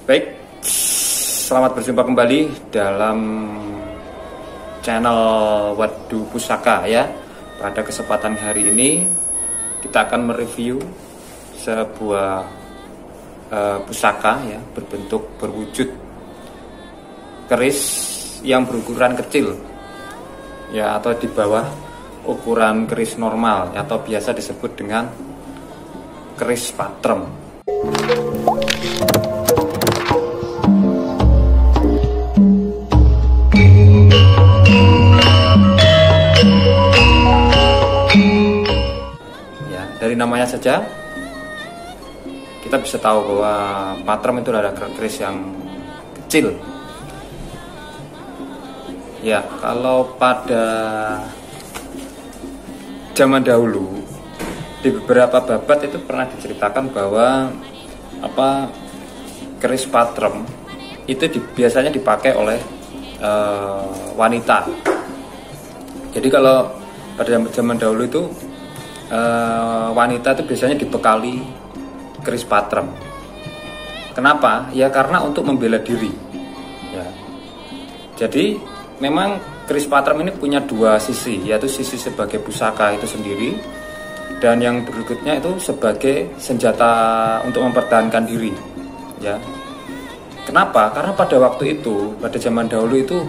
Baik, selamat berjumpa kembali dalam channel Wadu Pusaka ya. Pada kesempatan hari ini kita akan mereview sebuah pusaka ya, berwujud keris yang berukuran kecil ya, atau di bawah ukuran keris normal atau biasa disebut dengan keris patrem. Dari namanya saja kita bisa tahu bahwa patrem itu adalah keris yang kecil. Ya, kalau pada zaman dahulu di beberapa babat itu pernah diceritakan bahwa keris patrem itu biasanya dipakai oleh wanita. Jadi kalau pada zaman dahulu itu wanita itu biasanya dibekali keris patrem. Kenapa? Ya karena untuk membela diri ya. Jadi memang keris patrem ini punya dua sisi, yaitu sisi sebagai pusaka itu sendiri, dan yang berikutnya itu sebagai senjata untuk mempertahankan diri ya. Kenapa? Karena pada waktu itu, pada zaman dahulu itu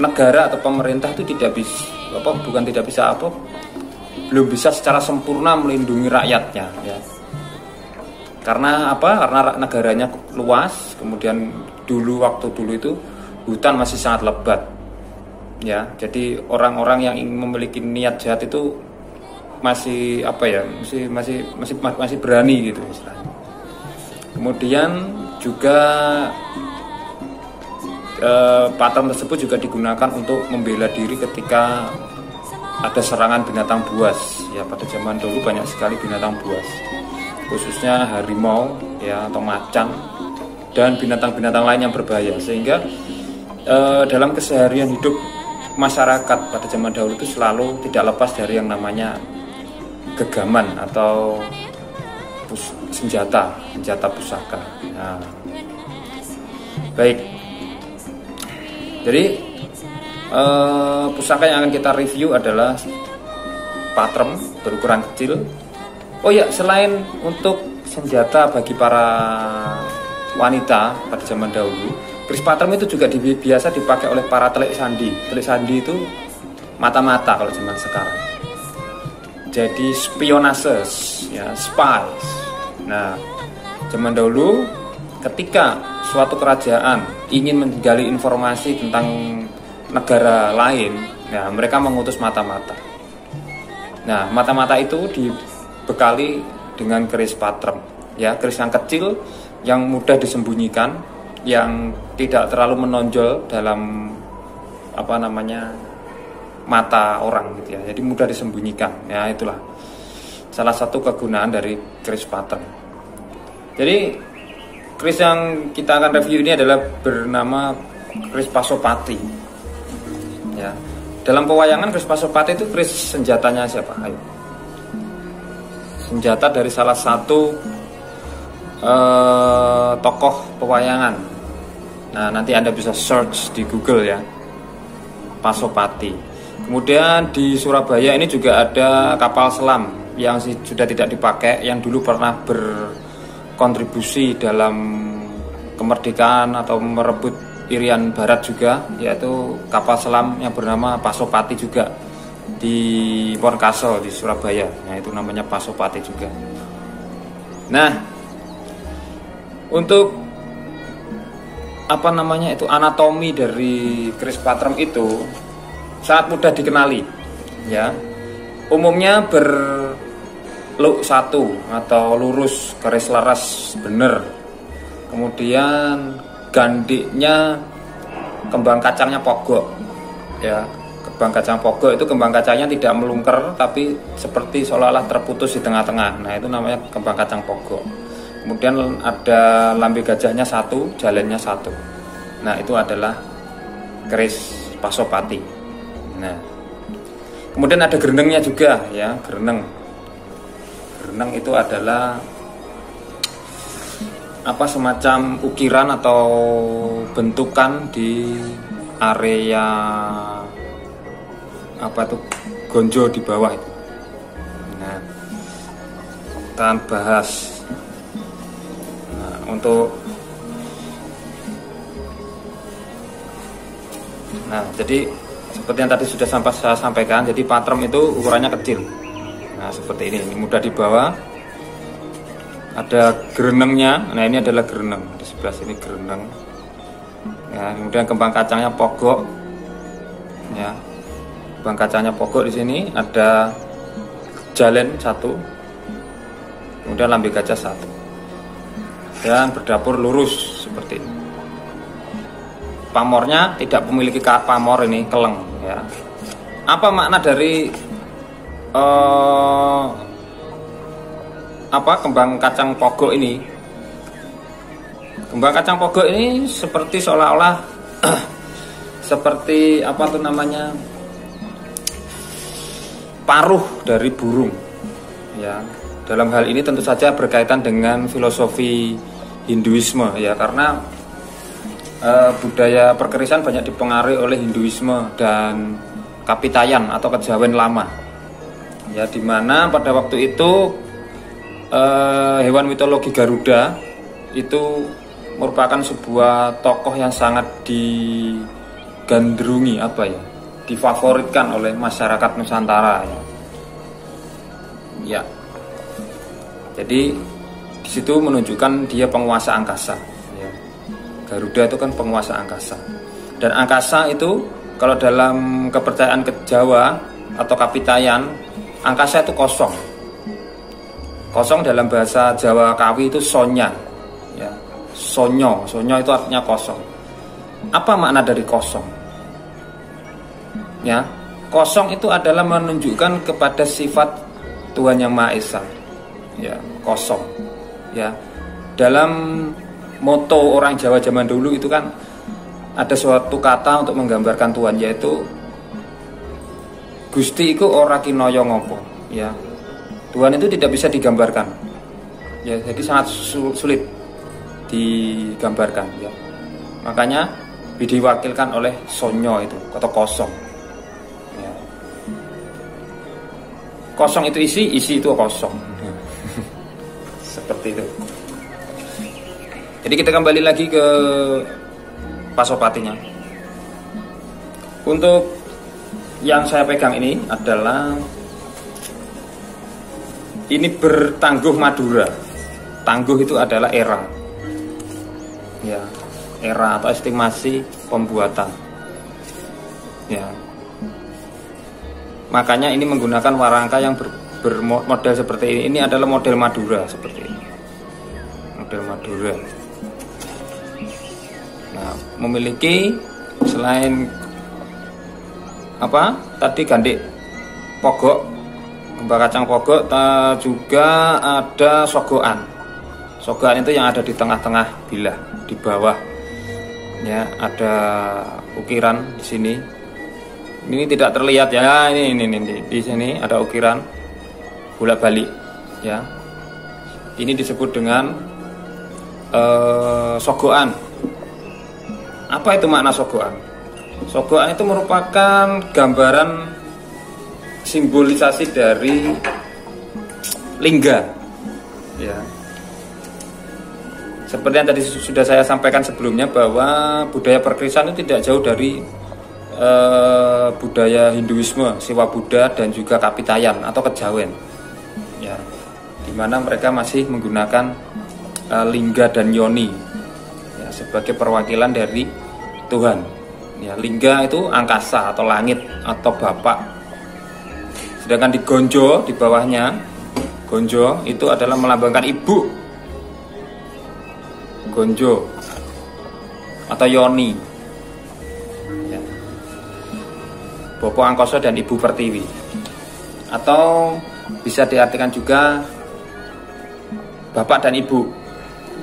negara atau pemerintah itu belum bisa secara sempurna melindungi rakyatnya ya. Karena negaranya luas, kemudian waktu dulu itu hutan masih sangat lebat ya. Jadi orang-orang yang ingin memiliki niat jahat itu masih berani gitu istilahnya. Kemudian juga patrem tersebut juga digunakan untuk membela diri ketika ada serangan binatang buas ya. Pada zaman dulu banyak sekali binatang buas, khususnya harimau ya, atau macan dan binatang-binatang lain yang berbahaya, sehingga dalam keseharian hidup masyarakat pada zaman dahulu itu selalu tidak lepas dari yang namanya gegaman atau senjata pusaka. Nah, baik. Jadi pusaka yang akan kita review adalah patrem berukuran kecil. Oh ya, selain untuk senjata bagi para wanita pada zaman dahulu, keris patrem itu juga biasa dipakai oleh para telik sandi. Telik sandi itu mata-mata kalau zaman sekarang. Jadi spionase ya, spies. Nah, zaman dahulu ketika suatu kerajaan ingin menggali informasi tentang negara lain, ya mereka mengutus mata-mata. Nah, mata-mata itu dibekali dengan keris patrem, ya, keris yang kecil, yang mudah disembunyikan, yang tidak terlalu menonjol dalam mata orang gitu ya. Jadi mudah disembunyikan. Ya, itulah salah satu kegunaan dari keris patrem. Jadi keris yang kita akan review ini adalah bernama keris Pasopati ya. Dalam pewayangan keris Pasopati itu keris senjatanya siapa? Ayo. Senjata dari salah satu tokoh pewayangan. Nah, nanti Anda bisa search di Google ya, Pasopati. Kemudian di Surabaya ini juga ada kapal selam yang sudah tidak dipakai, yang dulu pernah kontribusi dalam kemerdekaan atau merebut Irian Barat juga, yaitu kapal selam yang bernama Pasopati juga di Port Castle di Surabaya. Nah, itu namanya Pasopati juga. Nah, untuk anatomi dari keris patrem itu sangat mudah dikenali ya. Umumnya berluk satu atau lurus, garis laras bener. Kemudian gandiknya kembang kacangnya pogok ya. Kembang kacang pogok itu kembang kacangnya tidak melungker, tapi seperti seolah-olah terputus di tengah-tengah. Nah, itu namanya kembang kacang pogok. Kemudian ada lambe gajahnya satu, jalannya satu. Nah, itu adalah keris Pasopati. Nah, kemudian ada gerenengnya juga ya, gereneng itu adalah apa semacam ukiran atau bentukan di area apa tuh gonjo di bawah itu. Nah, kita bahas. Nah, jadi seperti yang tadi sudah saya sampaikan, jadi patrem itu ukurannya kecil. Nah, seperti ini mudah dibawa. Ada gerenengnya. Nah, ini adalah gereneng. Di sebelah sini gereneng. Ya, kemudian kembang kacangnya pogok. Ya. Kembang kacangnya pogok di sini, ada jalen 1. Kemudian lambe gajah 1. Dan berdapur lurus seperti ini. Pamornya tidak memiliki pamor, ini keleng ya. Apa makna dari kembang kacang pogok ini? Kembang kacang pogok ini seperti seolah-olah seperti paruh dari burung ya. Dalam hal ini tentu saja berkaitan dengan filosofi Hinduisme ya, karena budaya perkerisan banyak dipengaruhi oleh Hinduisme dan Kapitayan atau kejawen lama ya, dimana pada waktu itu hewan mitologi Garuda itu merupakan sebuah tokoh yang sangat digandrungi difavoritkan oleh masyarakat Nusantara ya. Jadi di situ menunjukkan dia penguasa angkasa ya. Garuda itu kan penguasa angkasa, dan angkasa itu kalau dalam kepercayaan Jawa atau Kapitayan, angkasa itu kosong. Kosong dalam bahasa Jawa Kawi itu sonya ya. Sonyo itu artinya kosong. Apa makna dari kosong? Ya, kosong itu adalah menunjukkan kepada sifat Tuhan Yang Maha Esa. Ya, kosong. Ya. Dalam moto orang Jawa zaman dulu itu kan ada suatu kata untuk menggambarkan Tuhan, yaitu Gusti iku ora kinaya ngopo, ya. Tuhan itu tidak bisa digambarkan. Ya, jadi sangat sulit digambarkan ya. Makanya diwakilkan oleh sonyo itu atau kosong. Ya. Kosong itu isi itu kosong. Seperti itu. Jadi kita kembali lagi ke pasopatinya. Untuk yang saya pegang ini adalah ini bertangguh Madura. Tangguh itu adalah era. Ya, era atau estimasi pembuatan. Ya. Makanya ini menggunakan warangka yang bermodel seperti ini. Ini adalah model Madura seperti ini. Model Madura. Nah, memiliki selain tadi gandik pogok, kembang kacang pogok, juga ada sogokan. Sogokan itu yang ada di tengah-tengah bilah, di bawah. Ya, ada ukiran di sini. Ini tidak terlihat ya, ini di sini ada ukiran bolak-balik ya. Ini disebut dengan sogokan. Apa itu makna sogokan? Sogokan itu merupakan gambaran simbolisasi dari lingga ya. Seperti yang tadi sudah saya sampaikan sebelumnya, bahwa budaya perkerisan itu tidak jauh dari budaya Hinduisme, Siwa Buddha dan juga Kapitayan atau kejawen ya, dimana mereka masih menggunakan lingga dan yoni ya, sebagai perwakilan dari Tuhan ya. Lingga itu angkasa atau langit atau bapak, sedangkan di gonjo, di bawahnya gonjo itu adalah melambangkan ibu, gonjo atau yoni ya. Bopo Angkoso dan Ibu Pertiwi, atau bisa diartikan juga bapak dan ibu.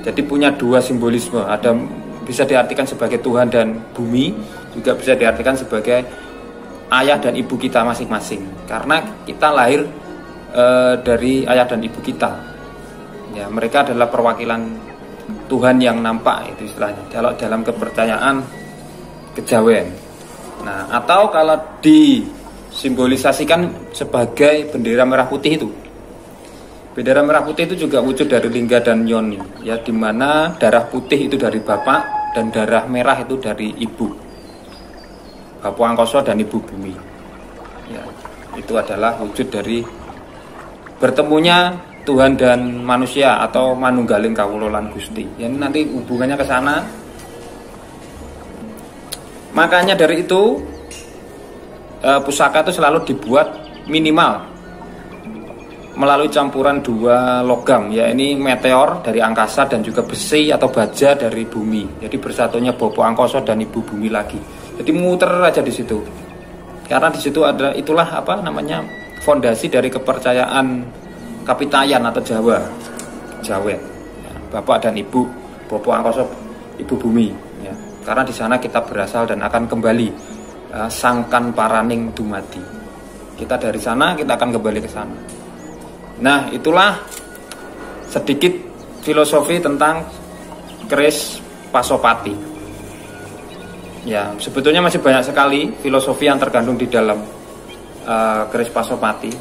Jadi punya dua simbolisme, ada bisa diartikan sebagai Tuhan dan bumi, juga bisa diartikan sebagai ayah dan ibu kita masing-masing, karena kita lahir dari ayah dan ibu kita ya. Mereka adalah perwakilan Tuhan yang nampak, itu istilahnya kalau dalam kepercayaan kejawen. Nah, atau kalau disimbolisasikan sebagai bendera merah putih itu. Bendera merah putih itu juga wujud dari lingga dan yoni, ya, dimana darah putih itu dari bapak dan darah merah itu dari ibu, Bapak Angkoso dan Ibu Bumi. Ya, itu adalah wujud dari bertemunya Tuhan dan manusia atau manunggaling kawula lan Gusti. Ya, nanti hubungannya ke sana. Makanya dari itu pusaka itu selalu dibuat minimal melalui campuran dua logam, ya, ini meteor dari angkasa dan juga besi atau baja dari bumi. Jadi bersatunya Bapak Angkoso dan Ibu Bumi lagi. Jadi muter aja di situ. Karena di situ ada, itulah apa namanya, fondasi dari kepercayaan Kapitayan atau Jawen, ya, Bapak dan Ibu, Bapak Angkoso, Ibu Bumi, ya. Karena di sana kita berasal dan akan kembali, sangkan paraning dumadi. Kita dari sana, kita akan kembali ke sana. Nah, itulah sedikit filosofi tentang keris Pasopati. Ya, sebetulnya masih banyak sekali filosofi yang terkandung di dalam keris Pasopati.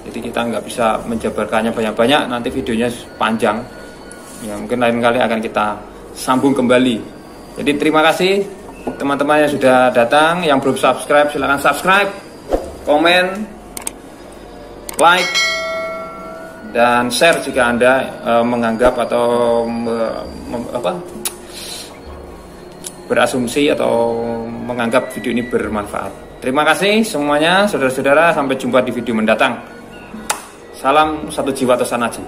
Jadi kita nggak bisa menjabarkannya banyak-banyak, nanti videonya panjang. Ya, mungkin lain kali akan kita sambung kembali. Jadi terima kasih teman-teman yang sudah datang. Yang belum subscribe silahkan subscribe, komen, like, dan share jika Anda menganggap atau berasumsi atau menganggap video ini bermanfaat. Terima kasih semuanya, saudara-saudara. Sampai jumpa di video mendatang. Salam satu jiwa Tosanaji.